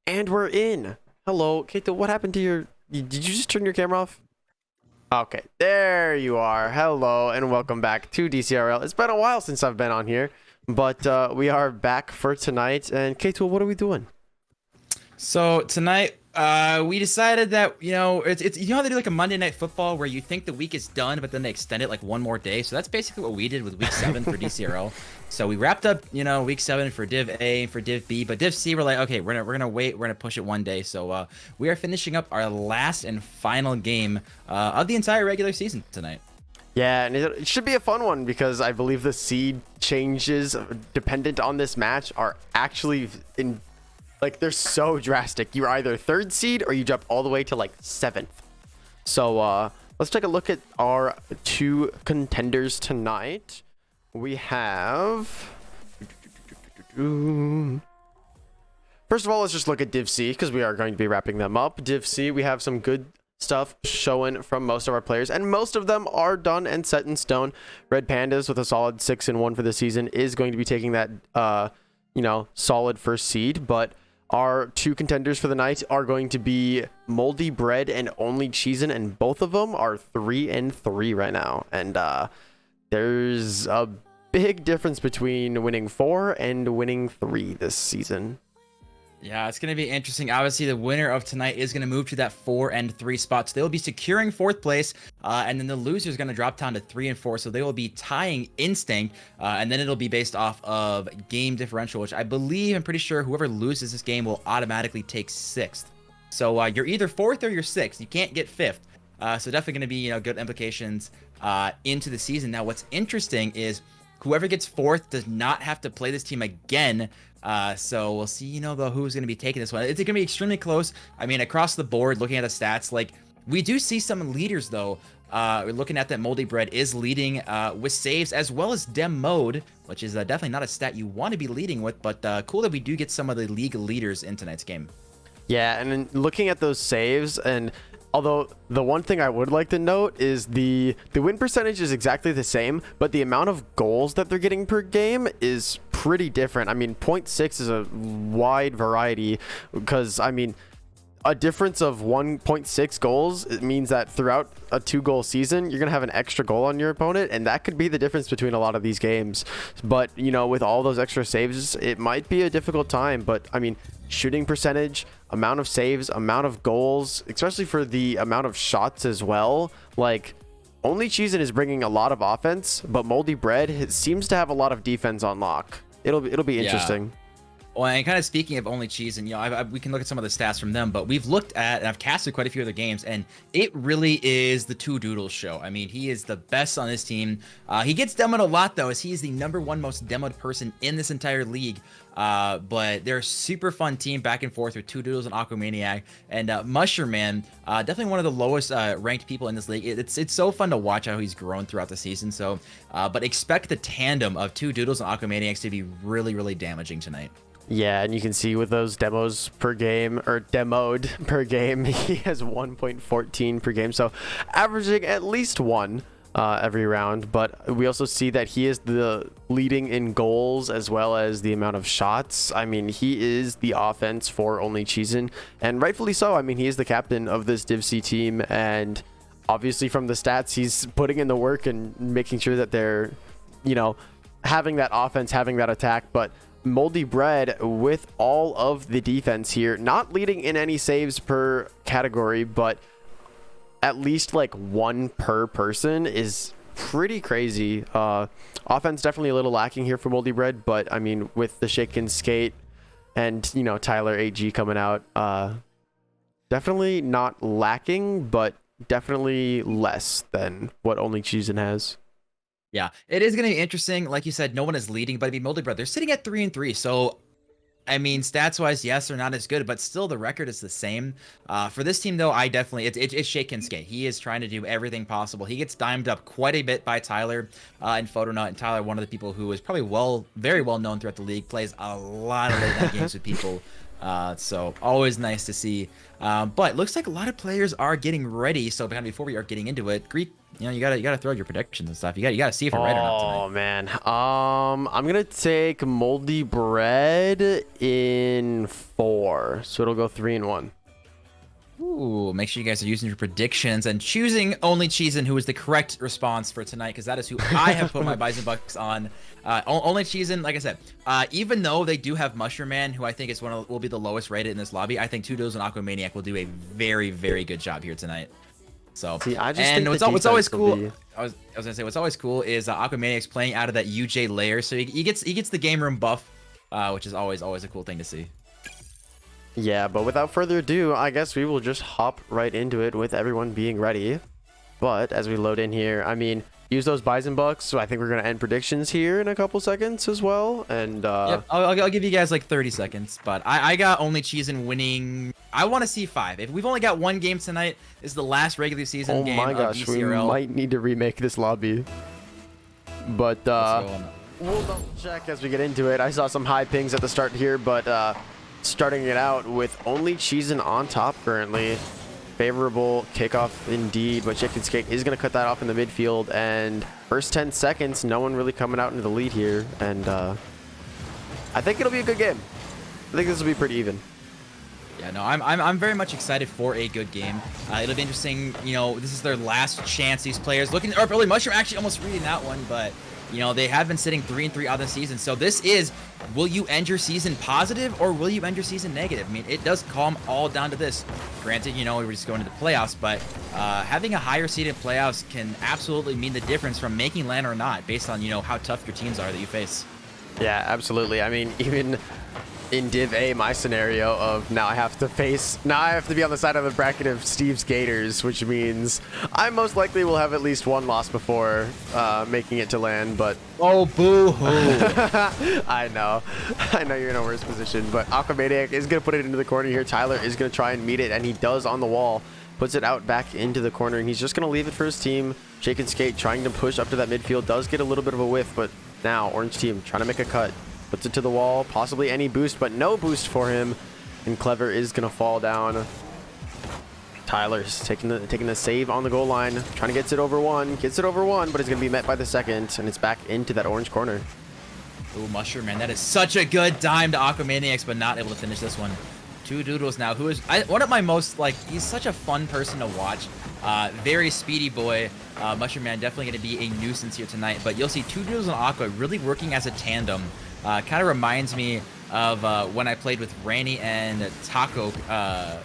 And we're in. Hello, Kato. What happened to your? Did you just turn your camera off? Okay, there you are. Hello, and welcome back to DCRL. It's been a while since I've been on here, but we are back for tonight. And Kato, what are we doing? So tonight, we decided that it's how they do like a Monday Night Football where you think the week is done, but then they extend it like one more day. So that's basically what we did with Week 7 for DCRL. So we wrapped up, Week 7 for Div A and for Div B, but Div C we're like, okay, we're gonna wait, we're gonna push it one day. So we are finishing up our last and final game of the entire regular season tonight. Yeah, and it should be a fun one because I believe the seed changes dependent on this match are actually in. Like, they're so drastic. You're either third seed or you jump all the way to like seventh. So let's take a look at our two contenders tonight. We have... First of all, let's just look at Div C because we are going to be wrapping them up. Div C, we have some good stuff showing from most of our players, and most of them are done and set in stone. Red Pandas with a solid 6-1 for the season is going to be taking that, solid first seed, but our two contenders for the night are going to be Moldy Bread and Only Cheesin, and both of them are 3-3 right now. And there's a big difference between winning 4 and winning 3 this season. Yeah, it's going to be interesting. Obviously, the winner of tonight is going to move to that 4 and 3 spot. So they will be securing 4th place. And then the loser is going to drop down to 3 and 4. So they will be tying Instinct. And then it'll be based off of game differential, which I'm pretty sure whoever loses this game will automatically take 6th. So you're either 4th or you're 6th. You can't get 5th. So definitely going to be, good implications into the season. Now, what's interesting is whoever gets 4th does not have to play this team again. So we'll see, who's going to be taking this one. It's going to be extremely close. I mean, across the board, looking at the stats, like we do see some leaders though. We're looking at that Moldy Bread is leading with saves as well as dem mode, which is definitely not a stat you want to be leading with, but cool that we do get some of the league leaders in tonight's game. Yeah, and then looking at those saves, and although the one thing I would like to note is the win percentage is exactly the same, but the amount of goals that they're getting per game is pretty different. I mean, 0.6 is a wide variety because, I mean, a difference of 1.6 goals, it means that throughout a 2-goal season, you're going to have an extra goal on your opponent, and that could be the difference between a lot of these games. But, with all those extra saves, it might be a difficult time. But, I mean, shooting percentage, amount of saves, amount of goals, especially for the amount of shots as well. Like, Only Cheesin is bringing a lot of offense, but Moldy Bread seems to have a lot of defense on lock. It'll be interesting. Yeah. Well, and kind of speaking of Only Cheesin, we can look at some of the stats from them, but we've looked at, and I've casted quite a few other games, and it really is the Two Doodles show. I mean, he is the best on this team. He gets demoed a lot, though, as he is the #1 most demoed person in this entire league. But they're a super fun team back and forth with Two Doodles and Aquamaniac, and Mushroom Man, definitely one of the lowest ranked people in this league. It's so fun to watch how he's grown throughout the season. So, but expect the tandem of Two Doodles and Aquamaniacs to be really, really damaging tonight. Yeah, and you can see with those demos per game, or demoed per game, he has 1.14 per game, so averaging at least 1 every round. But we also see that he is the leading in goals as well as the amount of shots. I mean, he is the offense for Only Cheesin, and rightfully so. I mean, he is the captain of this Div C team, and obviously from the stats, he's putting in the work and making sure that they're, having that offense, having that attack. But Moldy Bread, with all of the defense here, not leading in any saves per category, but at least like 1 per person, is pretty crazy. Offense definitely a little lacking here for Moldy Bread, but I mean, with the shake and skate and Tyler AG coming out, definitely not lacking, but definitely less than what Only Cheesin has. Yeah, it is going to be interesting. Like you said, no one is leading, but I mean, Moldy Bread, they're sitting at 3-3. So, I mean, stats wise, yes, they're not as good, but still the record is the same. For this team, though, I definitely, it's shake and skate. He is trying to do everything possible. He gets dimed up quite a bit by Tyler and Photonut. And Tyler, one of the people who is probably very well known throughout the league, plays a lot of late night games with people. So always nice to see. But looks like a lot of players are getting ready. So before we are getting into it, Greek, you gotta throw out your predictions and stuff. You gotta see if you're right or not tonight. Oh man. I'm gonna take Moldy Bread in 4, so it'll go 3-1. Ooh, make sure you guys are using your predictions and choosing only Cheesin, who is the correct response for tonight, because that is who I have put my Bison Bucks on. Only Cheesin, like I said, even though they do have Mushroom Man, who I think is will be the lowest rated in this lobby, I think Two Doodles and Aquamaniac will do a very, very good job here tonight. So, see, I just and think what's always cool, be... I was gonna say, what's always cool is Aquamaniac's playing out of that UJ layer, so he gets the game room buff, which is always a cool thing to see. Yeah, but without further ado, I guess we will just hop right into it with everyone being ready. But as we load in here, I mean, use those Bison Bucks, so I think we're going to end predictions here in a couple seconds as well. And yep, I'll give you guys like 30 seconds, but I got only Cheesin winning. I want to see 5. If we've only got 1 game tonight, this is the last regular season game of DCRL. We might need to remake this lobby. But we'll double check as we get into it. I saw some high pings at the start here, but starting it out with only Cheesin on top currently. Favorable kickoff indeed, but Chicken Skate is going to cut that off in the midfield. And first 10 seconds, no one really coming out into the lead here. And I think it'll be a good game. I think this will be pretty even. Yeah, no, I'm very much excited for a good game. It'll be interesting. You know, this is their last chance. These players looking up early. Mushroom actually almost reading that one, but you know, they have been sitting 3-3 on the season. So this is, will you end your season positive or will you end your season negative? I mean, it does come all down to this. Granted, you know, we're just going to the playoffs, but having a higher seed in playoffs can absolutely mean the difference from making LAN or not, based on, you know, how tough your teams are that you face. Yeah, absolutely. I mean, even in Div A, my scenario of now I have to be on the side of the bracket of Steve's Gators, which means I most likely will have at least 1 loss before making it to LAN, but... Oh, boo-hoo. I know you're in a worse position, but Aquamaniac is going to put it into the corner here. Tyler is going to try and meet it, and he does on the wall. Puts it out back into the corner, and he's just going to leave it for his team. Shake and Skate trying to push up to that midfield. Does get a little bit of a whiff, but now Orange team trying to make a cut. Puts it to the wall, possibly any boost, but no boost for him. And Clever is gonna fall down. Tyler's taking the save on the goal line, trying to get it over one, but it's gonna be met by the second, and it's back into that orange corner. Ooh, Mushroom Man, that is such a good dime to Aquamaniacs, but not able to finish this one. Two Doodles now, who is one of my most, like, he's such a fun person to watch. Very speedy boy. Mushroom Man definitely going to be a nuisance here tonight, but you'll see Two Doodles and Aqua really working as a tandem. Kind of reminds me of when I played with Ranny and Taco,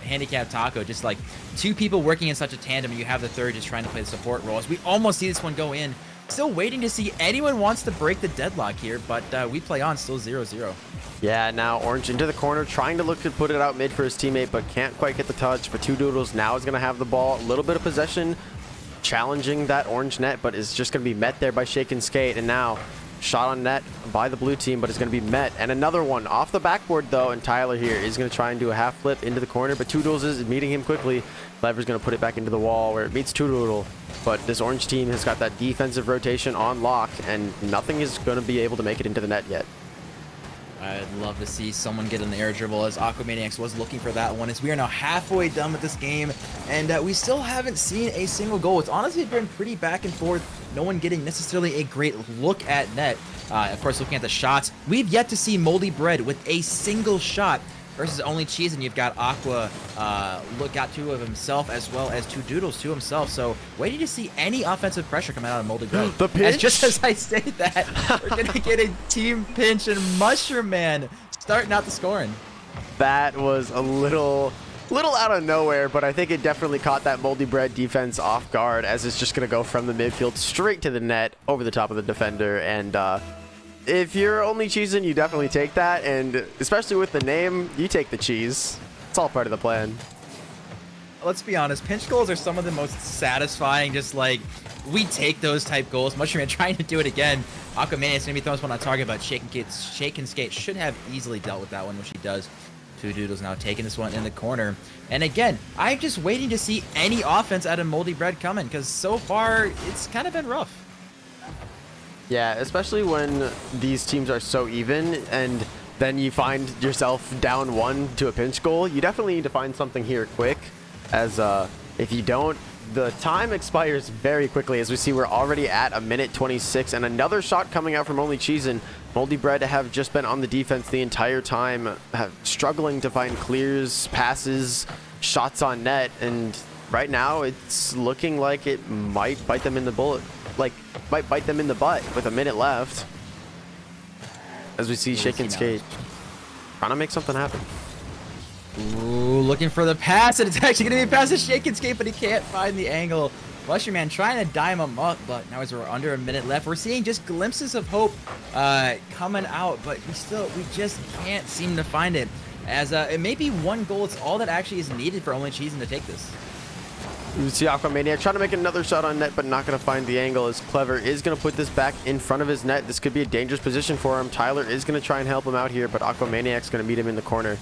Handicap Taco, just like 2 people working in such a tandem, and you have the third just trying to play the support role. As we almost see this one go in. Still waiting to see anyone wants to break the deadlock here, but we play on, still 0-0. Yeah, now Orange into the corner, trying to look to put it out mid for his teammate, but can't quite get the touch. But Two Doodles now is going to have the ball, a little bit of possession, challenging that orange net, but it's just going to be met there by Shake and Skate. And now shot on net by the blue team, but it's going to be met. And another one off the backboard, though, and Tyler here is going to try and do a half flip into the corner, but Two Doodles is meeting him quickly. Clever's going to put it back into the wall where it meets Two Doodle. But this orange team has got that defensive rotation on lock, and nothing is going to be able to make it into the net yet. I'd love to see someone get an air dribble, as Aquamaniacs was looking for that one, as we are now halfway done with this game, and we still haven't seen a single goal. It's honestly been pretty back and forth, no one getting necessarily a great look at net. Of course, looking at the shots, we've yet to see Moldy Bread with a single shot, versus only Cheesin. You've got Aqua got 2 of himself, as well as Two Doodles to himself. So waiting to see any offensive pressure coming out of Moldy Bread. The pinch? Just as I say that, we're going to get a team pinch, and Mushroom Man starting out the scoring. That was a little out of nowhere, but I think it definitely caught that Moldy Bread defense off guard, as it's just going to go from the midfield straight to the net over the top of the defender. And if you're only Cheesin, you definitely take that, and especially with the name, you take the cheese. It's all part of the plan. Let's be honest, pinch goals are some of the most satisfying, just like, we take those type goals. Mushroom Man trying to do it again. Aquamaniac's going to be throwing this one on target, but Shake and Skate should have easily dealt with that one, which he does. Two Doodles now taking this one in the corner. And again, I'm just waiting to see any offense out of Moldy Bread coming, because so far, it's kind of been rough. Yeah, especially when these teams are so even, and then you find yourself down 1 to a pinch goal. You definitely need to find something here quick, as if you don't, the time expires very quickly. As we see, we're already at 1:26, and another shot coming out from only Cheesin. Moldy Bread have just been on the defense the entire time, struggling to find clears, passes, shots on net, and right now it's looking like it might bite them in the butt with a minute left. As we see Shake and Skate trying to make something happen. Ooh, looking for the pass, and it's actually going to be a pass to Shake and Skate, but he can't find the angle. Mushroom Man trying to dime him up, but now as we're under a minute left, we're seeing just glimpses of hope coming out, but we just can't seem to find it. As it may be 1 goal, it's all that actually is needed for only Cheesin to take this. You see Aquamaniac trying to make another shot on net, but not going to find the angle, as Clever is going to put this back in front of his net. This could be a dangerous position for him. Tyler is going to try and help him out here, but Aquamaniac's going to meet him in the corner.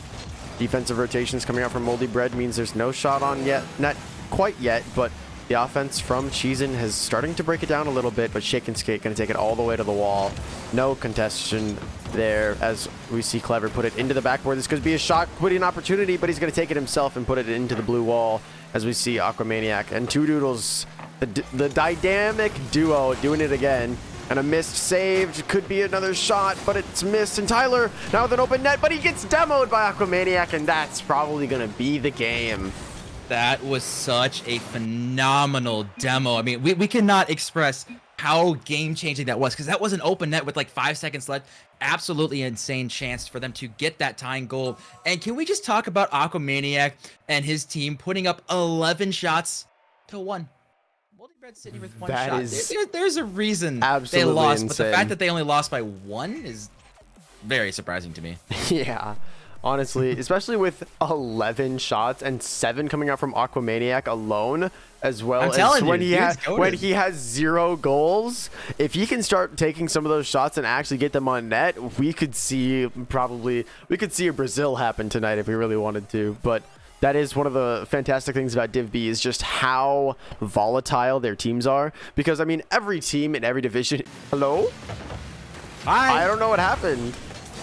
Defensive rotations coming out from Moldy Bread means there's no shot on yet, not quite yet, but the offense from Cheesin is starting to break it down a little bit, but Shake and Skate going to take it all the way to the wall. No contestation there, as we see Clever put it into the backboard. This could be a shot, putting an opportunity, but he's going to take it himself and put it into the blue wall, as we see Aquamaniac and Two Doodles, the dynamic duo, doing it again. And a missed save. Could be another shot, but it's missed. And Tyler now with an open net, but he gets demoed by Aquamaniac, and that's probably going to be the game. That was such a phenomenal demo. I mean, we cannot express how game-changing that was, because that was an open net with like 5 seconds left. Absolutely insane chance for them to get that tying goal. And can we just talk about Aquamaniac and his team putting up 11 shots to 1? Moldy Bread sitting with 1 shot. There's a reason they lost, but the fact that they only lost by 1 is very surprising to me. Yeah, honestly, especially with 11 shots and 7 coming out from Aquamaniac alone, as well as when he has 0 goals. If he can start taking some of those shots and actually get them on net, we could see a Brazil happen tonight if we really wanted to. But that is one of the fantastic things about Div B, is just how volatile their teams are. Because, I mean, every team in every division... Hello? Hi. I don't know what happened.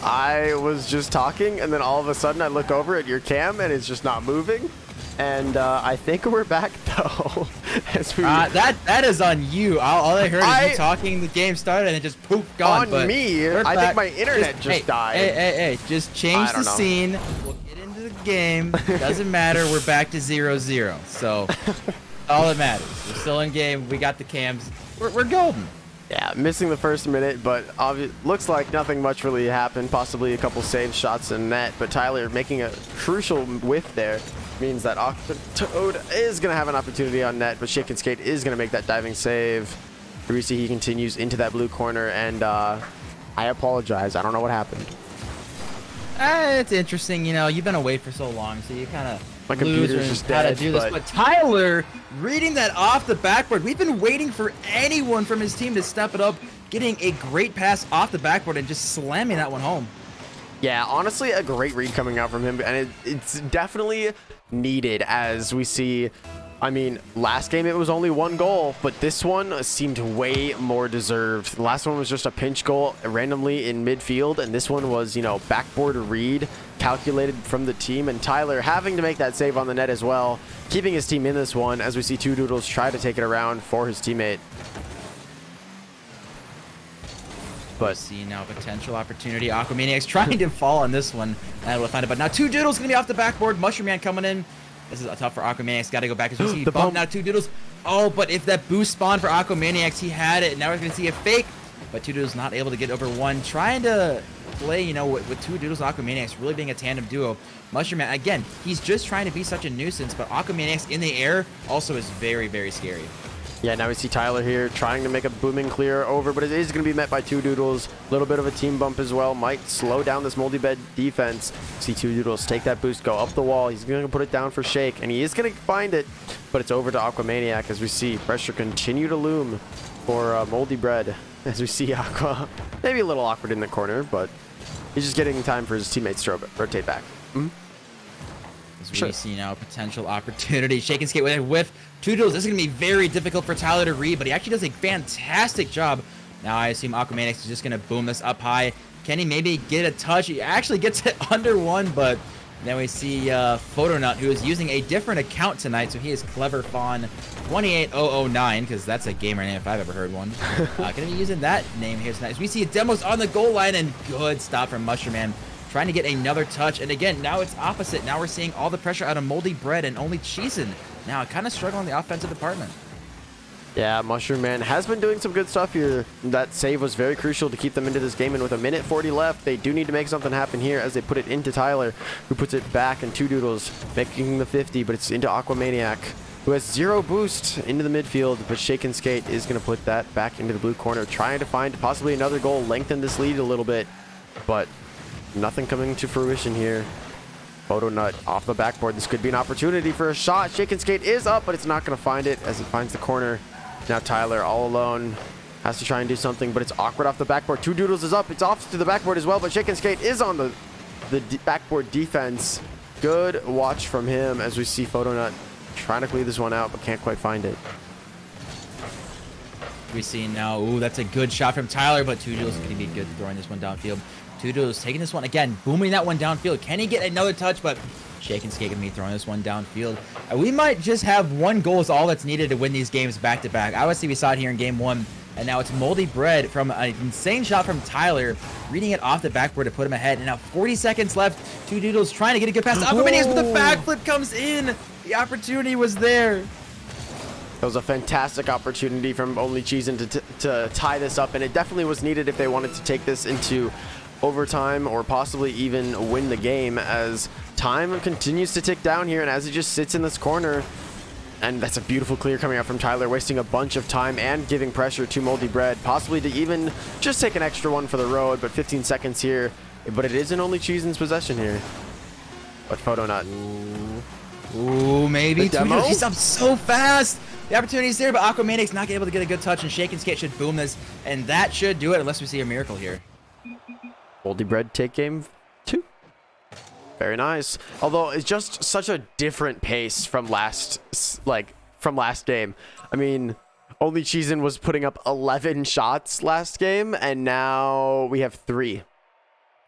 I was just talking, and then all of a sudden I look over at your cam, and it's just not moving. And I think we're back, though. That is on you. All I heard is you talking, the game started, and it just poof, gone. On me? I think my internet just died. Hey, just change the scene. We'll get into the game. Doesn't matter. We're back to 0-0. So all that matters. We're still in game. We got the cams. We're golden. Yeah, missing the first minute, but looks like nothing much really happened. Possibly a couple save shots in net, but Tyler making a crucial whiff there means that Toad is going to have an opportunity on net, but Shake and Skate is going to make that diving save. We see he continues into that blue corner, and I apologize. I don't know what happened. It's interesting, you know, you've been away for so long, so you kind of my computer's just dead, but Tyler reading that off the backboard. We've been waiting for anyone from his team to step it up, getting a great pass off the backboard and just slamming that one home. Yeah, honestly, a great read coming out from him, and it's definitely needed, as we see. I mean, last game it was only 1 goal, but this one seemed way more deserved. The last one was just a pinch goal randomly in midfield, and this one was, you know, backboard read calculated from the team, and Tyler having to make that save on the net as well, keeping his team in this one, as we see Two Doodles try to take it around for his teammate. But see now potential opportunity. Aquamaniac's trying to fall on this one, and we'll find it. But now Two Doodles gonna be off the backboard. Mushroom Man coming in. This is tough for Aquamaniac's. Got to go back as we see bump now. Two Doodles. Oh, but if that boost spawned for Aquamaniac's, he had it. Now we're gonna see a fake, but Two Doodles not able to get over 1. Trying to play, you know, with Two Doodles and Aquamaniac's really being a tandem duo. Mushroom Man again. He's just trying to be such a nuisance, but Aquamaniac's in the air also is very, very scary. Yeah, now we see Tyler here trying to make a booming clear over, but it is going to be met by Two Doodles. A little bit of a team bump as well. Might slow down this Moldy Bed defense. See Two Doodles take that boost, go up the wall. He's going to put it down for Shake, and he is going to find it, but it's over to Aquamaniac as we see pressure continue to loom for Moldy Bread. As we see Aqua, maybe a little awkward in the corner, but he's just getting time for his teammates to rotate back. As we see now potential opportunity. Shake and Skate with a whiff. Two Doodles. This is going to be very difficult for Tyler to read, but he actually does a fantastic job. Now I assume Aquamaniac is just going to boom this up high. Can he maybe get a touch? He actually gets it under one, but then we see Photonut, who is using a different account tonight. So he is Clever Fawn 28009, because that's a gamer name if I've ever heard one. Gonna be using that name here tonight. As we see Demos on the goal line, and good stop from Mushroom Man, trying to get another touch. And again, now it's opposite. Now we're seeing all the pressure out of Moldy Bread and only Cheesin now kind of struggling in the offensive department. Yeah, Mushroom Man has been doing some good stuff here. That save was very crucial to keep them into this game, and with a minute 40 left, they do need to make something happen here as they put it into Tyler, who puts it back, and Two Doodles making the 50, but it's into Aquamaniac, who has 0 boost into the midfield, but Shake and Skate is going to put that back into the blue corner, trying to find possibly another goal, lengthen this lead a little bit, but nothing coming to fruition here. Photonut off the backboard. This could be an opportunity for a shot. Shake and Skate is up, but it's not going to find it as it finds the corner. Now Tyler all alone has to try and do something, but it's awkward off the backboard. Two Doodles is up. It's off to the backboard as well, but Shake and Skate is on the backboard defense. Good watch from him as we see Photonut trying to clear this one out, but can't quite find it. We see now, ooh, that's a good shot from Tyler, but Two Doodles is going to be good throwing this one downfield. Two Doodles taking this one again, booming that one downfield. Can he get another touch? But Shake and Skate going to be throwing this one downfield. We might just have one goal is all that's needed to win these games back to back. Obviously, we saw it here in game 1, and now it's Moldy Bread from an insane shot from Tyler, reading it off the backboard to put him ahead. And now 40 seconds left. Two Doodles trying to get a good pass to Aquamaniacs, but the backflip comes in. The opportunity was there. That was a fantastic opportunity from Only Cheesin to tie this up, and it definitely was needed if they wanted to take this into overtime or possibly even win the game, as time continues to tick down here, and as it just sits in this corner. And that's a beautiful clear coming out from Tyler, wasting a bunch of time and giving pressure to Moldy Bread, possibly to even just take an extra one for the road, but 15 seconds here. But it isn't Only Cheesin's possession here. But Photonut. Ooh, maybe. Demo? He's up so fast. The opportunity's there, but Aquamaniac's not able to get a good touch, and Shake and Skate should boom this, and that should do it unless we see a miracle here. Moldy Bread take game 2. Very nice. Although it's just such a different pace from last game. I mean, Only Cheesin was putting up 11 shots last game, and now we have 3.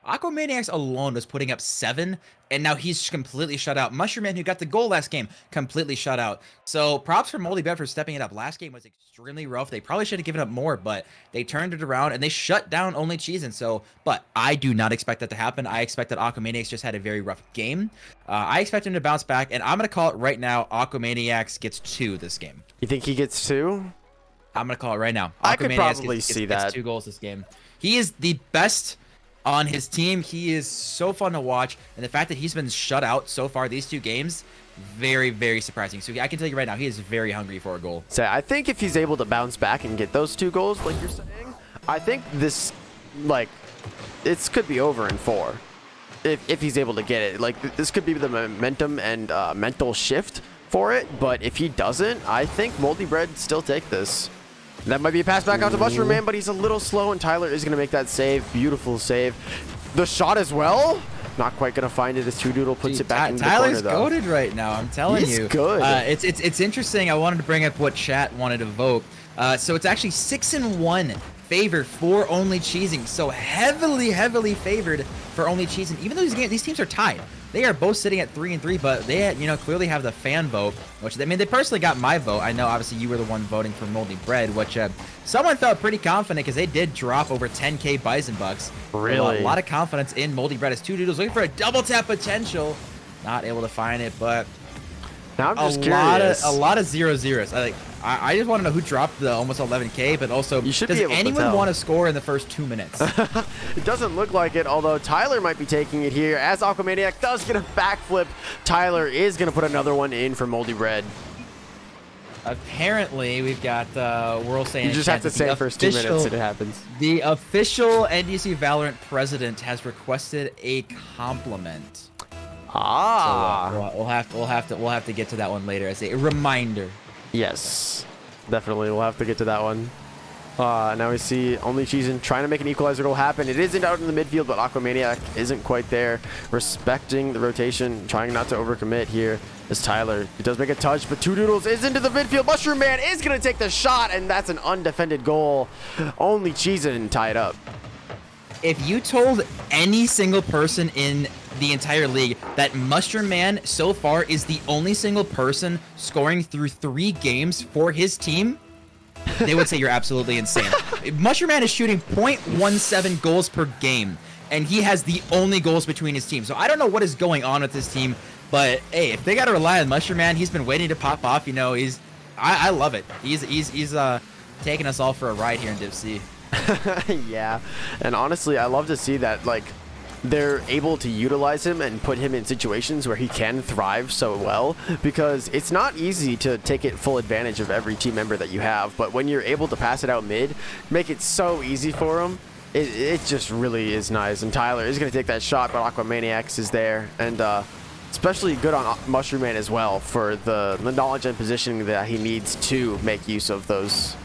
Aquamaniacs alone was putting up 7, and now he's completely shut out. Mushroom Man, who got the goal last game, completely shut out. So props for Moldy Bread for stepping it up. Last game was extremely rough. They probably should have given up more, but they turned it around and they shut down Only Cheesin. So, but I do not expect that to happen. I expect that Aquamaniacs just had a very rough game. I expect him to bounce back, and I'm going to call it right now. Aquamaniacs gets 2 this game. You think he gets 2? I'm going to call it right now. I could probably see that. Gets 2 goals this game. He is the best on his team. He is so fun to watch, and the fact that he's been shut out so far these 2 games, very, very surprising. So I can tell you right now, he is very hungry for a goal. So I think if he's able to bounce back and get those 2 goals, like you're saying, I think this, it could be over in 4. If he's able to get it, this could be the momentum and mental shift for it. But if he doesn't, I think Moldy Bread still take this. That might be a pass back out to Mushroom Man, but he's a little slow, and Tyler is going to make that save. Beautiful save. The shot as well. Not quite going to find it as Two Doodle puts it back into the corner, though. Tyler's goated right now, I'm telling you. He's good. It's interesting. I wanted to bring up what chat wanted to vote. So it's actually 6-1 favor for Only Cheesin. So heavily favored for Only Cheesin. Even though these teams are tied. They are both sitting at 3-3, but they, clearly have the fan vote, which, I mean, they personally got my vote. I know, obviously, you were the one voting for Moldy Bread, which someone felt pretty confident because they did drop over 10K Bison Bucks. Really? A lot of confidence in Moldy Bread as Two Doodles looking for a double tap potential. Not able to find it, but now I'm just curious. A lot of 0-0s. I just want to know who dropped the almost 11K, but also, does anyone want to score in the first 2 minutes? It doesn't look like it, although Tyler might be taking it here. As Aquamaniac does get a backflip, Tyler is going to put another one in for Moldy Bread. Apparently, we've got World saying you just have to say first 2 minutes and it happens. The official NDC Valorant president has requested a compliment. Ah. So, we'll have to get to that one later as a reminder. Yes, definitely. We'll have to get to that one. Now we see Only Cheesin trying to make an equalizer goal happen. It isn't out in the midfield, but Aquamaniac isn't quite there. Respecting the rotation, trying not to overcommit here is Tyler. He does make a touch, but Two Doodles is into the midfield. Mushroom Man is going to take the shot, and that's an undefended goal. Only Cheesin tied up. If you told any single person in the entire league that Mushroom Man so far is the only single person scoring through 3 games for his team, they would say you're absolutely insane. Mushroom Man is shooting .17 goals per game, and he has the only goals between his team. So I don't know what is going on with this team, but hey, if they got to rely on Mushroom Man, he's been waiting to pop off. You know, I love it. He's taking us all for a ride here in Div C. Yeah, and honestly, I love to see that, like, they're able to utilize him and put him in situations where he can thrive so well, because it's not easy to take it full advantage of every team member that you have, but when you're able to pass it out mid, make it so easy for him, it just really is nice. And Tyler is going to take that shot, but Aquamaniacs is there, and especially good on Mushroom Man as well for the knowledge and positioning that he needs to make use of those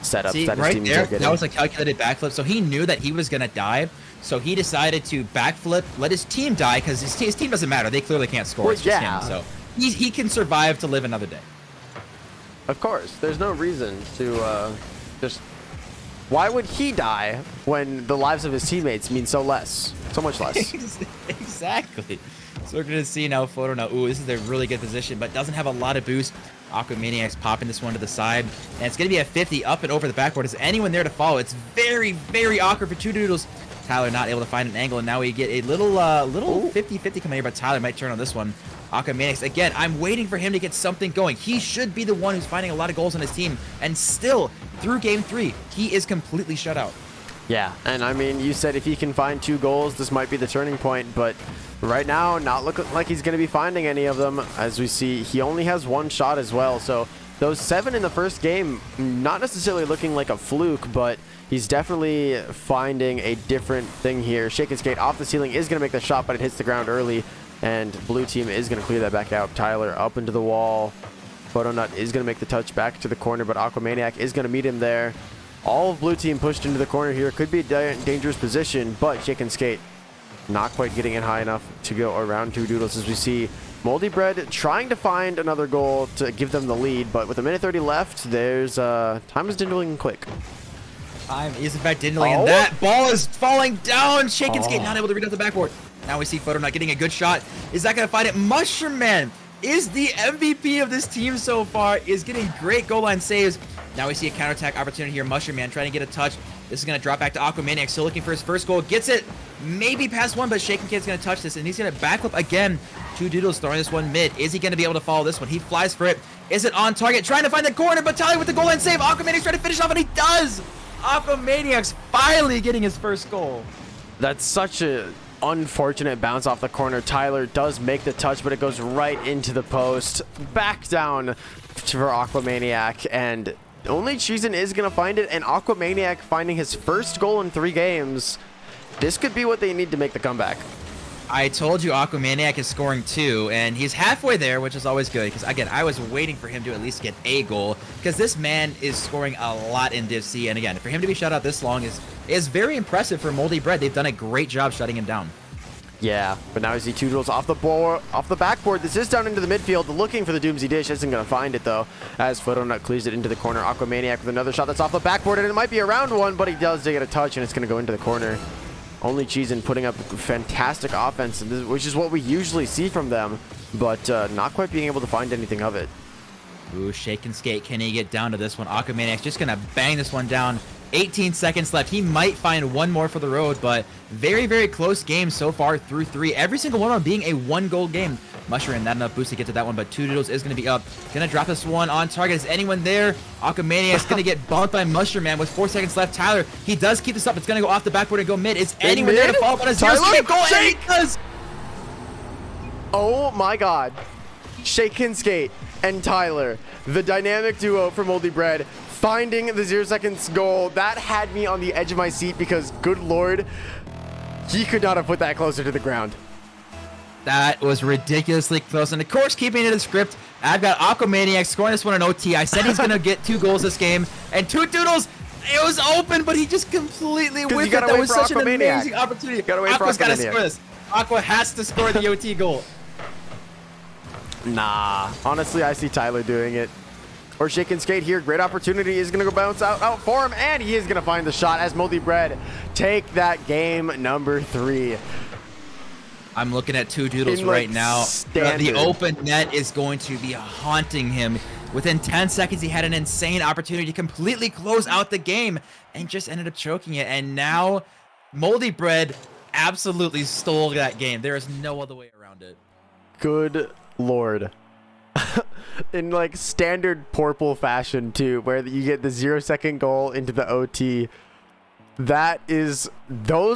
setups. See, that his right teams there, are getting. that was a calculated backflip, so he knew that he was going to die. So he decided to backflip, let his team die, because his team doesn't matter. They clearly can't score. Well, it's just yeah. him. So he can survive to live another day. Of course, there's no reason to just. Why would he die when the lives of his teammates mean so much less? Exactly. So we're going to see now Photo now. Ooh, this is a really good position, but doesn't have a lot of boost. Aquamaniacs popping this one to the side, and it's going to be a 50 up and over the backboard. Is anyone there to follow? It's very, very awkward for Two Doodles. Tyler not able to find an angle, and now we get a little 50-50 coming here, but Tyler might turn on this one. Aquamaniacs, again, I'm waiting for him to get something going. He should be the one who's finding a lot of goals on his team, and still, through Game 3, he is completely shut out. Yeah, and I mean, you said if he can find 2 goals, this might be the turning point, but right now, not looking like he's going to be finding any of them. As we see, he only has 1 shot as well, so those 7 in the first game, not necessarily looking like a fluke, but he's definitely finding a different thing here. Shake and Skate off the ceiling is going to make the shot, but it hits the ground early, and blue team is going to clear that back out. Tyler up into the wall. Photonut is going to make the touch back to the corner, but Aquamaniac is going to meet him there. All of blue team pushed into the corner here. Could be a dangerous position, but Shake and Skate not quite getting it high enough to go around Two Doodles, as we see Moldy Bread trying to find another goal to give them the lead, but with 1:30 left, there's time is dwindling quick. Time is in fact dwindling, and that ball is falling down. Shake and Skate not able to read out the backboard. Now we see Photo not getting a good shot. Is that going to find it? Mushroom Man is the MVP of this team so far, is getting great goal line saves. Now we see a counterattack opportunity here. Mushroom Man trying to get a touch. This is going to drop back to Aquamaniac, still looking for his first goal. Gets it, maybe past one, but Shaken Kid's going to touch this, and he's going to backflip again. Two Doodles throwing this one mid. Is he going to be able to follow this one? He flies for it. Is it on target? Trying to find the corner, but Tyler with the goal line save. Aquamaniac's trying to finish off, and he does! Aquamaniac's finally getting his first goal. That's such a unfortunate bounce off the corner. Tyler does make the touch, but it goes right into the post. Back down for Aquamaniac, and only Cheesin is going to find it, and Aquamaniac finding his first goal in 3 games. This could be what they need to make the comeback. I told you Aquamaniac is scoring 2, and he's halfway there, which is always good, because, again, I was waiting for him to at least get a goal, because this man is scoring a lot in Div C, and again, for him to be shut out this long is very impressive for Moldy Bread. They've done a great job shutting him down. Yeah, but now we see Two Doodles off the backboard. This is down into the midfield, looking for the Doomsy Dish. Isn't going to find it, though, as Photonut clears it into the corner. Aquamaniac with another shot that's off the backboard, and it might be a round one, but he does get a touch, and it's going to go into the corner. Only Cheesin putting up fantastic offense, which is what we usually see from them, but not quite being able to find anything of it. Ooh, Shake and Skate. Can he get down to this one? Aquamaniac's just going to bang this one down. 18 seconds left. He might find one more for the road, but very, very close game so far through 3. Every single one of them being a 1-goal game. Mushroom, not enough boost to get to that one, but Two Doodles is going to be up. Going to drop this one on target. Is anyone there? Aquamaniac's going to get bumped by Mushroom Man with 4 seconds left. Tyler, he does keep this up. It's going to go off the backboard and go mid. Is anyone there to follow up on a 0-2 goal? And he does! Oh my god. Shake and Skate and Tyler, the dynamic duo for Moldy Bread, finding the 0 seconds goal. That had me on the edge of my seat, because good lord, he could not have put that closer to the ground. That was ridiculously close, and of course, keeping it in the script, I've got Aquamaniac scoring this one in OT. I said he's gonna get 2 goals this game, and Two Doodles, it was open, but he just completely whiffed it. That was such an amazing opportunity. Aqua's gotta score this. Aqua has to score the OT goal. Nah, honestly, I see Tyler doing it. or shake and skate here. Great opportunity is going to go bounce out for him, and he is going to find the shot as Moldy Bread take that game number 3. I'm looking at Two Doodles right now. The open net is going to be haunting him. Within 10 seconds, he had an insane opportunity to completely close out the game and just ended up choking it. And now Moldy Bread absolutely stole that game. There is no other way around it. Good Lord. In like standard Purple fashion too, where you get the 0-second goal into the OT. Those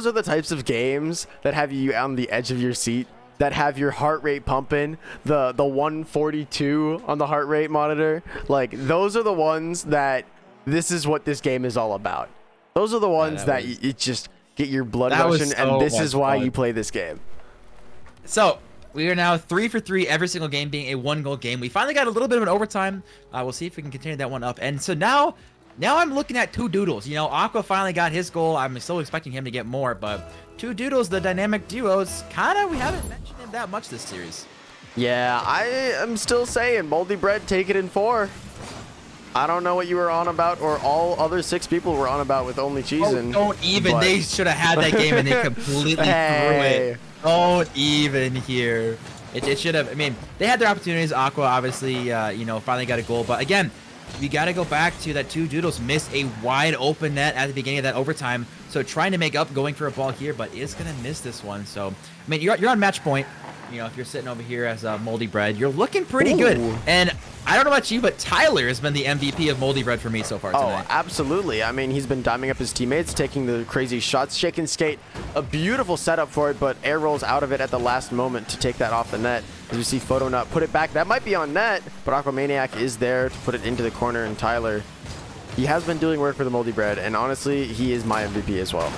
are the types of games that have you on the edge of your seat, that have your heart rate pumping, the 142 on the heart rate monitor. Like, those are the ones that this is what this game is all about. Those are the ones that you just get your blood rushing, and this is why you play this game. So we are now 3 for 3, every single game being a 1-goal game. We finally got a little bit of an overtime. We'll see if we can continue that one up. And so now I'm looking at Two Doodles. You know, Aqua finally got his goal. I'm still expecting him to get more, but Two Doodles, the dynamic duos, we haven't mentioned him that much this series. Yeah, I am still saying Moldy Bread, take it in 4. I don't know what you were on about, or all other 6 people were on about with only Cheesin. Oh, don't even. They should have had that game and they completely threw it. Don't even here. It should have. I mean, they had their opportunities. Aqua obviously, finally got a goal. But again, you got to go back to that Two Doodles missed a wide open net at the beginning of that overtime. So trying to make up, going for a ball here, but is going to miss this one. So, I mean, you're on match point. You know, if you're sitting over here as Moldy Bread, you're looking pretty good. And I don't know about you, but Tyler has been the MVP of Moldy Bread for me so far tonight. Oh, absolutely. I mean, he's been diming up his teammates, taking the crazy shots, shake and skate. A beautiful setup for it, but air rolls out of it at the last moment to take that off the net. As you see Photonut put it back. That might be on net, but Aquamaniac is there to put it into the corner, and Tyler, he has been doing work for the Moldy Bread, and honestly, he is my MVP as well.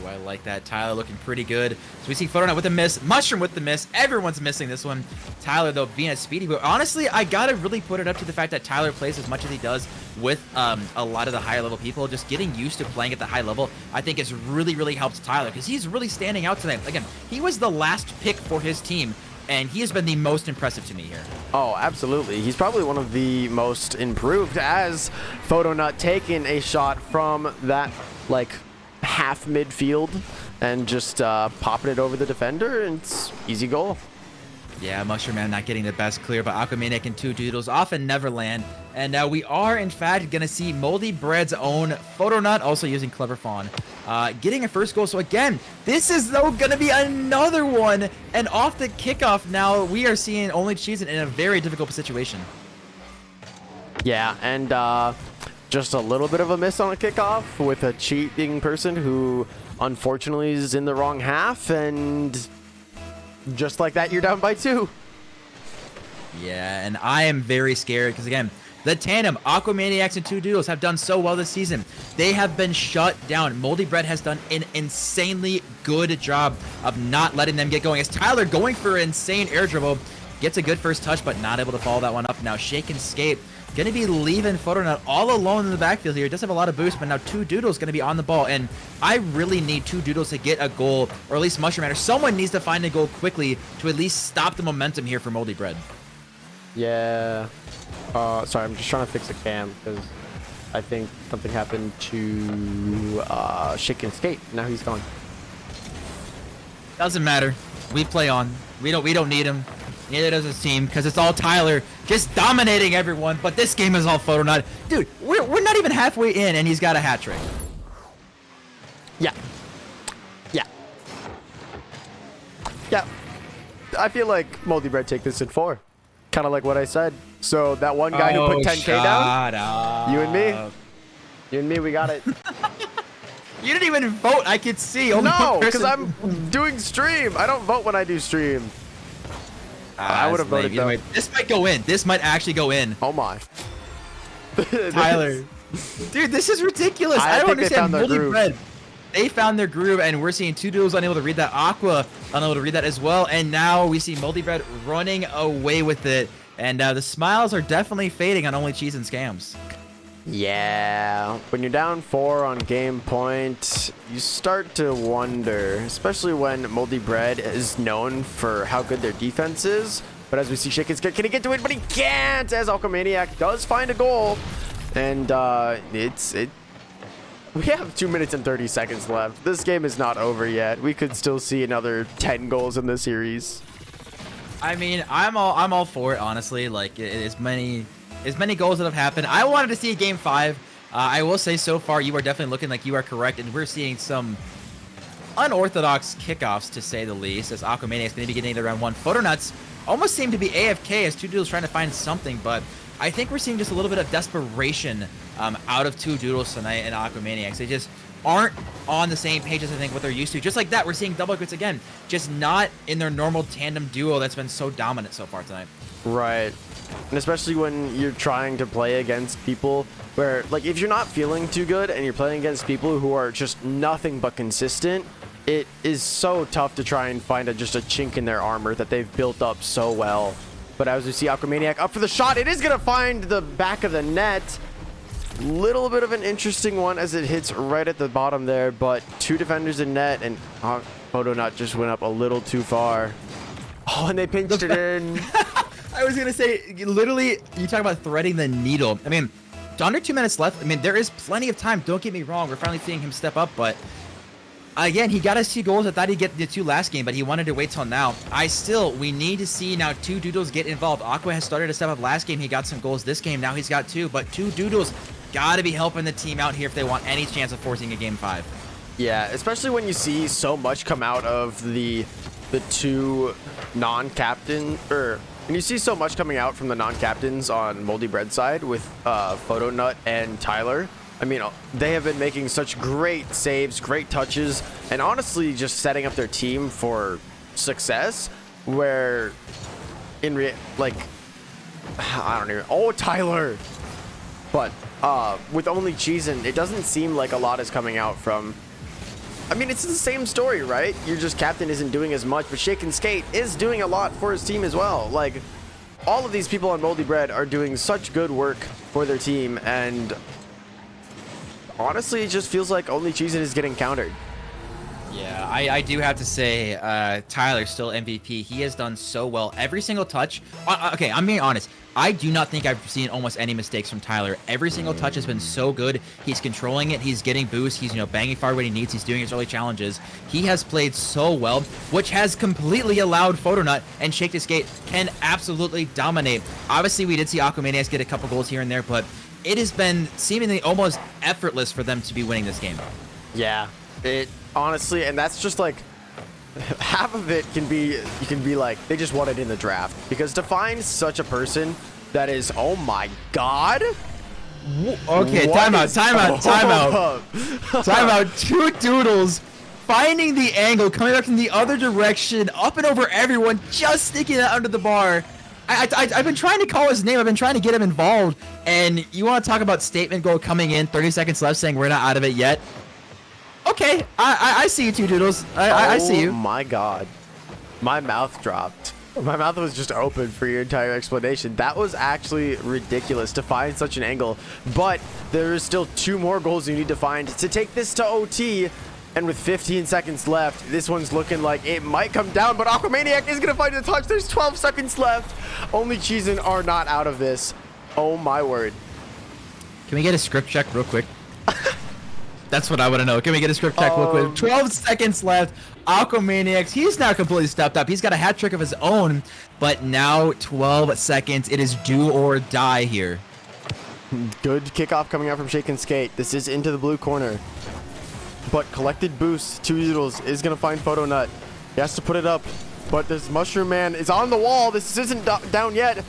I like that. Tyler looking pretty good. So we see Photonut with a miss, Mushroom with the miss. Everyone's missing this one. Tyler, though, being a speedy. But honestly, I got to really put it up to the fact that Tyler plays as much as he does with a lot of the higher level people. Just getting used to playing at the high level, I think has really, really helped Tyler, because he's really standing out tonight. Again, he was the last pick for his team, and he has been the most impressive to me here. Oh, absolutely. He's probably one of the most improved, as Photonut taking a shot from that, like, half midfield and just popping it over the defender, and it's easy goal. Yeah, Mushroom Man not getting the best clear, but Aquamaniac and Two Doodles off in Neverland. And now we are, in fact, going to see Moldy Bread's own Photonut, also using Clever Fawn, getting a first goal. So again, this is, though, going to be another one. And off the kickoff now, we are seeing only Cheesin in a very difficult situation. Yeah, and just a little bit of a miss on a kickoff with a cheating person who unfortunately is in the wrong half, and just like that, you're down by 2. Yeah, and I am very scared because, again, the tandem, Aquamaniacs and Two Doodles, have done so well this season. They have been shut down. Moldy Bread has done an insanely good job of not letting them get going. As Tyler going for an insane air dribble, gets a good first touch, but not able to follow that one up. Now Shake and Skate going to be leaving Photonut all alone in the backfield here. It does have a lot of boost, but now Two Doodles going to be on the ball. And I really need Two Doodles to get a goal, or at least Mushroom Man, or someone needs to find a goal quickly to at least stop the momentum here for Moldy Bread. Yeah. Sorry, I'm just trying to fix a cam because I think something happened to Shake and Skate. Now he's gone. Doesn't matter. We play on. We don't need him. Neither does his team, because it's all Tyler just dominating everyone. But this game is all Photonut. Dude, we're not even halfway in, and he's got a hat trick. Yeah. Yeah. Yeah. I feel like Moldy Bread take this in 4. Kind of like what I said. So that one guy who put 10K down, you and me, we got it. You didn't even vote. I could see. Only no, because I'm doing stream. I don't vote when I do stream. I would have voted though. This might go in. This might actually go in. Oh my. Tyler. Dude, this is ridiculous. I don't understand. Moldy Bread. They found their groove, and we're seeing Two Doodles unable to read that. Aqua unable to read that as well. And now we see Moldy Bread running away with it. And the smiles are definitely fading on only Cheese and Scams. Yeah, when you're down 4 on game point, you start to wonder, especially when Moldy Bread is known for how good their defense is. But as we see, Cheesin, can he get to it? But he can't, as Alchemaniac does find a goal. And we have 2 minutes and 30 seconds left. This game is not over yet. We could still see another 10 goals in this series. I mean, I'm all for it, honestly. Like, as many goals that have happened. I wanted to see a game 5. I will say, so far, you are definitely looking like you are correct, and we're seeing some unorthodox kickoffs, to say the least, as Aquamania is going to be getting it around 1. Photonuts almost seem to be AFK as 2 Doodles trying to find something, but I think we're seeing just a little bit of desperation out of 2 Doodles tonight and Aquamaniacs. They just aren't on the same page as I think what they're used to. Just like that, we're seeing double crits again, just not in their normal tandem duo that's been so dominant so far tonight. Right. And especially when you're trying to play against people where, like, if you're not feeling too good and you're playing against people who are just nothing but consistent, it is so tough to try and find just a chink in their armor that they've built up so well. But as we see Aquamaniac up for the shot, it is going to find the back of the net. Little bit of an interesting one as it hits right at the bottom there, but 2 defenders in net, and Photonut just went up a little too far. Oh, and they pinched it in. I was going to say, literally, you talk about threading the needle. I mean, under 2 minutes left. I mean, there is plenty of time. Don't get me wrong. We're finally seeing him step up, but again, he got us 2 goals. I thought he'd get the 2 last game, but he wanted to wait till now. We need to see now 2 Doodles get involved. Aqua has started to step up last game. He got some goals this game. Now he's got 2, but 2 Doodles got to be helping the team out here if they want any chance of forcing a game 5. Yeah, especially when you see so much come out of the 2 non-captain, or when you see so much coming out from the non-captains on Moldy Bread side with Photonut and Tyler. I mean, they have been making such great saves, great touches, and honestly just setting up their team for success, where I don't even, oh, Tyler. But with only Cheesin, it doesn't seem like a lot is coming out from, I mean, it's the same story, right? Your just captain isn't doing as much, but Shake and Skate is doing a lot for his team as well. Like, all of these people on Moldy Bread are doing such good work for their team, and honestly, it just feels like only Cheesin is getting countered. Yeah, I do have to say, Tyler's still MVP. He has done so well. Every single touch. Okay, I'm being honest. I do not think I've seen almost any mistakes from Tyler. Every single touch has been so good. He's controlling it. He's getting boosts. He's, banging far when he needs. He's doing his early challenges. He has played so well, which has completely allowed Photonut and Shake to Skate can absolutely dominate. Obviously, we did see Aquamaniacs get a couple goals here and there, but it has been seemingly almost effortless for them to be winning this game. Yeah, it honestly, and that's just like half of it can be, you can be like, they just won it in the draft, because to find such a person that is, oh my god. Okay, timeout. 2 Doodles finding the angle, coming back from the other direction, up and over everyone, just sticking it under the bar. I've been trying to call his name. I've been trying to get him involved. And you want to talk about statement goal coming in, 30 seconds left, saying we're not out of it yet. Okay, I see you 2 Doodles. I see you. Oh my god. My mouth dropped. My mouth was just open for your entire explanation. That was actually ridiculous to find such an angle. But there is still 2 more goals you need to find to take this to OT. And with 15 seconds left, this one's looking like it might come down, but Aquamaniac is going to find the touch. There's 12 seconds left. Only Cheesin are not out of this. Oh my word. Can we get a script check real quick? That's what I want to know. Can we get a script check real quick? 12 seconds left. Aquamaniacs, he's now completely stepped up. He's got a hat trick of his own, but now 12 seconds. It is do or die here. Good kickoff coming out from Shake and Skate. This is into the blue corner. But collected boost, 2 Doodles is going to find Photonut. He has to put it up. But this Mushroom Man is on the wall. This isn't down yet.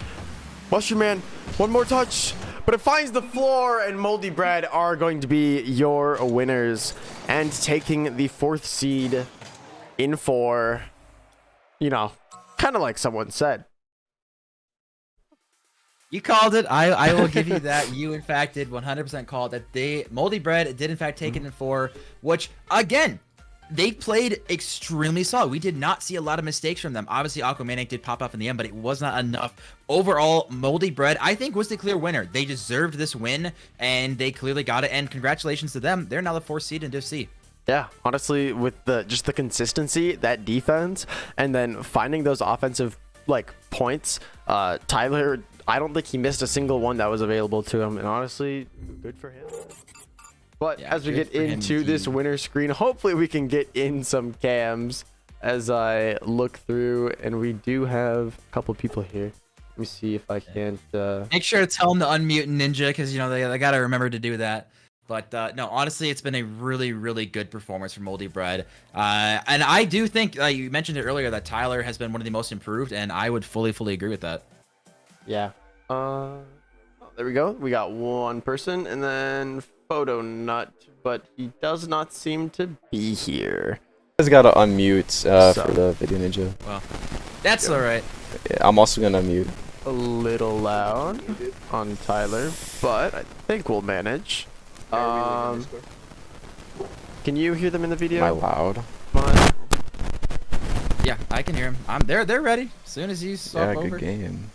Mushroom Man, one more touch. But it finds the floor, and Moldy Bread are going to be your winners. And taking the 4th seed in 4, kind of like someone said. You called it. I will give you that. You, in fact, did 100% call that. Moldy Bread did, in fact, take it in 4, which, again, they played extremely solid. We did not see a lot of mistakes from them. Obviously, Aquamaniac did pop up in the end, but it was not enough. Overall, Moldy Bread, I think, was the clear winner. They deserved this win, and they clearly got it, and congratulations to them. They're now the 4th seed in Div C. Yeah, honestly, with just the consistency, that defense, and then finding those offensive like points. Tyler, I don't think he missed a single one that was available to him, and honestly, good for him. But Yeah, as we get good for him, into this team. winner screen, hopefully we can get in some cams as I look through, and we do have a couple people here. Let me see if I can't. Make sure to tell them to unmute Ninja, because you know they got to remember to do that. But no, honestly, it's been a really, really good performance from Moldy Bread. And I do think you mentioned it earlier that Tyler has been one of the most improved, and I would fully agree with that. Yeah. Oh, there we go. We got one person, and then Photo Nut, but he does not seem to be here. Just gotta unmute So- for the video ninja. Well, that's all right. Yeah, I'm also gonna unmute. A little loud on Tyler, but I think we'll manage. Can you hear them in the video? Am I loud? Come on. Yeah, I can hear him. They're ready. As soon as he's Yeah, over. good game.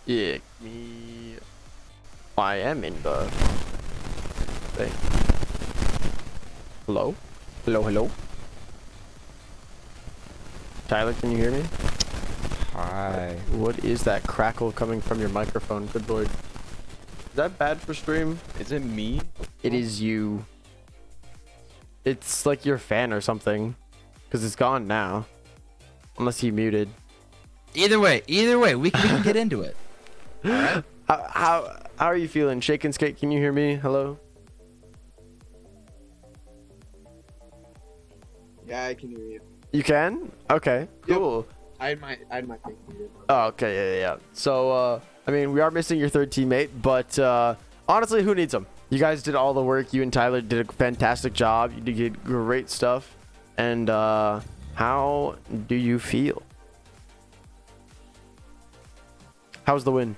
Yeah, me. I am in the thing. Hello? Hello? Tyler, can you hear me? Hi. What is that crackle coming from your microphone? Good lord. Is that bad for stream? Is it me? It is you. It's like your fan or something. Because it's gone now. Unless he muted. Either way, we can get into it. All right. How are you feeling? Shake and Skate, can you hear me? Hello? Yeah, I can hear you. You can? Okay, cool. I had my thing muted. Oh, okay, yeah. So, I mean, we are missing your third teammate, but honestly, who needs him? You guys did all the work. You and Tyler did a fantastic job. You did great stuff. And how do you feel? How's the win?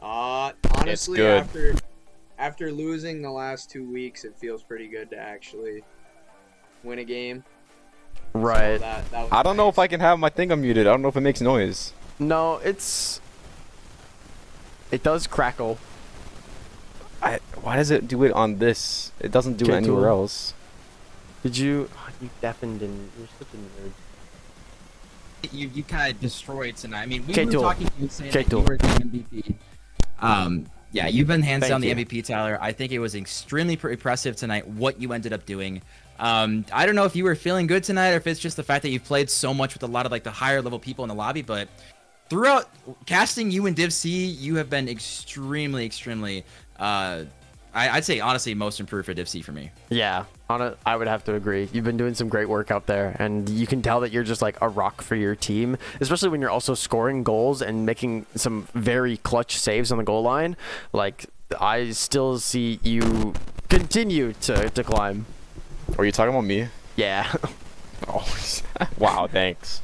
Honestly, good. after losing the last 2 weeks, it feels pretty good to actually win a game. Right. So that was I don't know nice. if I can have my thing unmuted. I don't know if it makes noise. No, it does crackle. Why does it do it on this? It doesn't do it Okay, anywhere cool. else. Did you? Oh, you deafened and you're such a nerd. You kind of destroyed tonight. I mean, we K-Tool. were talking to you saying that K-Tool. you were the MVP. Yeah, you've been hands Thank down the you. MVP, Tyler. I think it was extremely impressive tonight what you ended up doing. I don't know if you were feeling good tonight or if it's just the fact that you've played so much with a lot of like the higher level people in the lobby, but throughout casting you and Div C, you have been extremely I'd say honestly most improved for Div C for me. Yeah, I would have to agree. You've been doing some great work out there, and you can tell that you're just like a rock for your team, especially when you're also scoring goals and making some very clutch saves on the goal line. Like, I still see you continue to climb. Are you talking about me? Yeah. Oh, wow, thanks.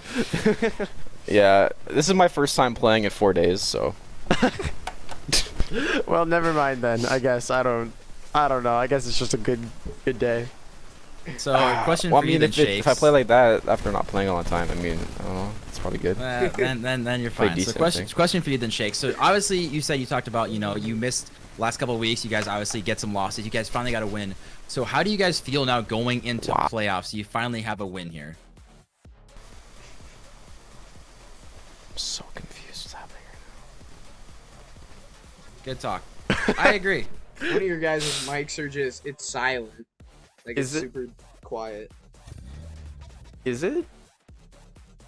Yeah, this is my first time playing in 4 days, so. Well, never mind then. I guess I don't know. I guess it's just a good day. So question Well, for I you mean, then, if I play like that after not playing all the time, I mean, I don't know, it's probably good. then you're Play fine. So decent, I think. question for you then, Shake. So obviously you said you talked about, you know, you missed last couple of weeks. You guys obviously get some losses. You guys finally got a win. So how do you guys feel now going into Wow. playoffs? You finally have a win here. I'm so confused what's happening right Good talk. I agree. One of your guys' mics are just, it's silent. Like, Is it's it? super quiet. Is it?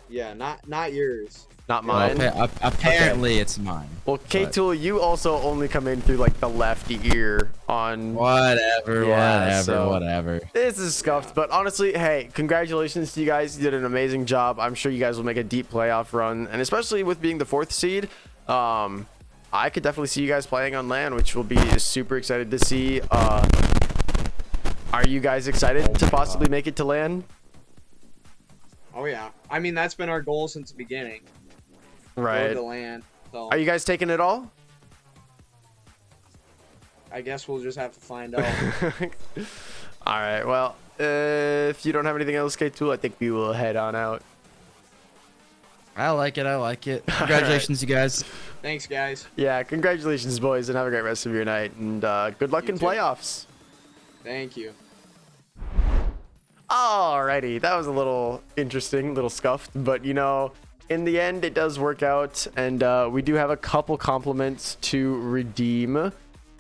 Yeah, not yours. Not Well, mine. apparently it's mine. Well, K-Tool, you also only come in through like the left ear on. Whatever, Yeah, so- whatever. This is scuffed, but honestly, hey, congratulations to you guys. You did an amazing job. I'm sure you guys will make a deep playoff run, and especially with being the 4th seed, I could definitely see you guys playing on LAN, which will be super excited to see. Are you guys excited to possibly make it to LAN? Oh yeah. I mean, that's been our goal since the beginning. Go Right. to land. So Are you guys taking it all? I guess we'll just have to find out. All right. Well, if you don't have anything else, K-Tool, I think we will head on out. I like it. Congratulations, you guys. Thanks, guys. Yeah, congratulations, boys, and have a great rest of your night. And good luck You in too. playoffs. Thank you. Alrighty, that was a little interesting, little scuffed, but you know, in the end, it does work out, and we do have a couple compliments to redeem.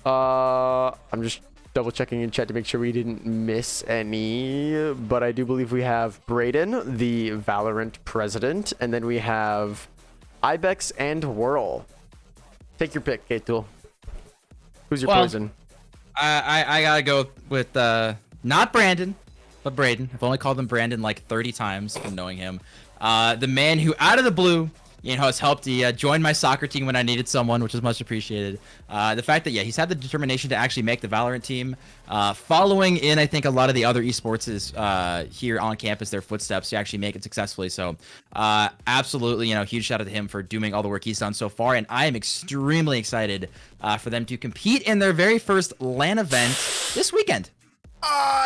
I'm just double checking in chat to make sure we didn't miss any, but I do believe we have Brayden, the Valorant president, and then we have Ibex and Whirl. Take your pick, K-Tool. Who's your poison? I gotta go with not Brandon, but Brayden. I've only called him Brandon like 30 times from knowing him. The man who, out of the blue, has helped. He joined my soccer team when I needed someone, which is much appreciated. The fact that he's had the determination to actually make the Valorant team, following in I think a lot of the other esports is here on campus their footsteps to actually make it successfully. So absolutely, huge shout out to him for doing all the work he's done so far, and I am extremely excited for them to compete in their very first LAN event this weekend.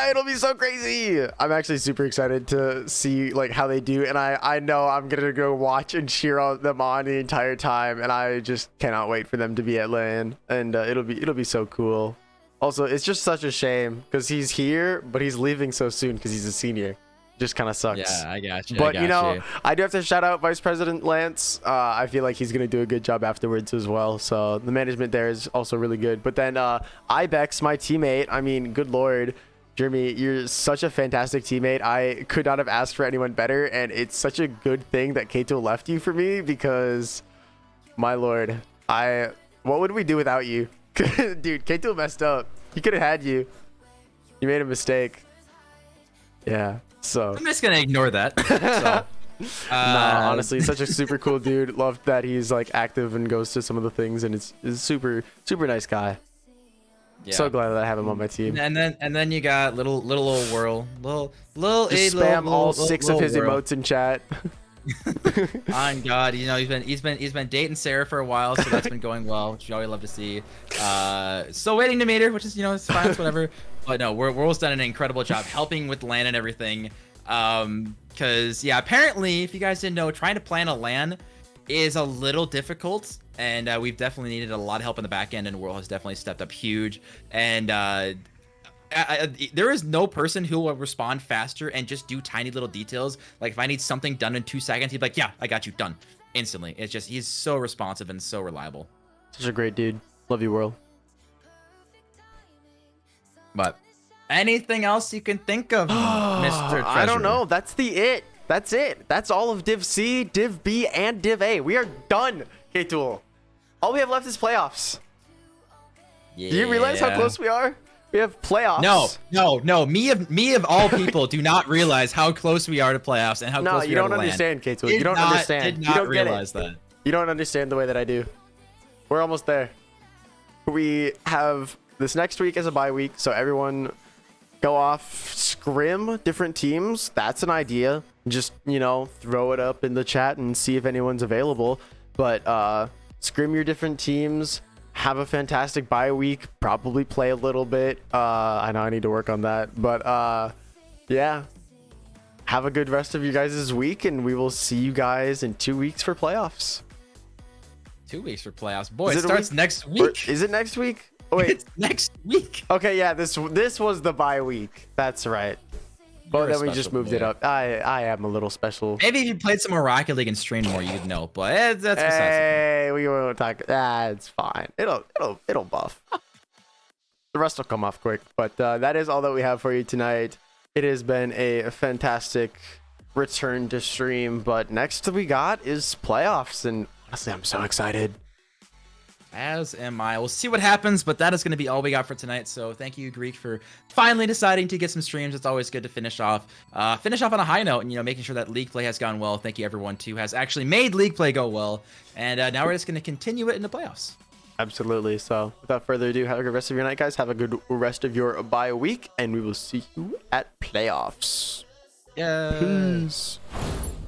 It'll be so crazy. I'm actually super excited to see like how they do, and I know I'm gonna go watch and cheer them on the entire time, and I just cannot wait for them to be at LAN, and it'll be so cool. Also, it's just such a shame because he's here, but he's leaving so soon because he's a senior. Just kind of sucks. Yeah, I got you. But I do have to shout out Vice President Lance. I feel like he's gonna do a good job afterwards as well. So the management there is also really good. But then Ibex, my teammate. I mean, good lord, Jeremy, you're such a fantastic teammate. I could not have asked for anyone better, and it's such a good thing that Kato left you for me because, my lord, what would we do without you? Dude, Kato messed up. He could have had you. You made a mistake. Yeah. So I'm just gonna ignore that. So, nah, honestly, such a super cool dude. Love that he's like active and goes to some of the things, and is super nice guy. Yeah. So glad that I have him on my team. And then you got little old Whirl, just spam all 6 of his Whirl. emotes in chat. On God, he's been dating Sarah for a while, so that's been going well, which we always love to see. Still waiting to meet her, which is it's fine, it's whatever. But no, Whirl's done an incredible job helping with LAN and everything. Because apparently, if you guys didn't know, trying to plan a LAN is a little difficult, and we've definitely needed a lot of help in the back end, and Whirl has definitely stepped up huge. And there is no person who will respond faster and just do tiny little details. Like if I need something done in 2 seconds, he'd be like, yeah, I got you, done instantly. It's just, he's so responsive and so reliable. Such a great dude. Love you, Whirl. But anything else you can think of, Mr. Treasurer? I don't know. That's it. That's it. That's all of Div C, Div B, and Div A. We are done, K-Tool. All we have left is playoffs. Yeah. Do you realize how close we are? We have playoffs. No. Me of all people do not realize how close we are to playoffs and how close we are to you don't understand, K-Tool. You don't understand. Did not realize that. You don't understand the way that I do. We're almost there. We have this next week as a bye week, so everyone go off, scrim different teams. That's an idea. Just, throw it up in the chat and see if anyone's available. But scrim your different teams. Have a fantastic bye week. Probably play a little bit. I know I need to work on that. But yeah. Have a good rest of you guys' week, and we will see you guys in 2 weeks for playoffs. 2 weeks for playoffs. Boy, it starts next week. Is it next week? Oh, wait. It's next week. Okay, yeah, this was the bye week. That's right. But then we just moved it up. I am a little special. Maybe if you played some more Rocket League and streamed more, you'd know. But that's besides Hey, we won't talk. It's fine. It'll buff. The rest will come off quick. But that is all that we have for you tonight. It has been a fantastic return to stream. But next we got is playoffs, and honestly, I'm so excited. As am I. We'll see what happens, but that is going to be all we got for tonight. So thank you, Greek, for finally deciding to get some streams. It's always good to finish off on a high note, and making sure that league play has gone well. Thank you, everyone, who has actually made league play go well. And now we're just going to continue it in the playoffs. Absolutely. So without further ado, have a good rest of your night, guys. Have a good rest of your bye week, and we will see you at playoffs. Yeah. Peace.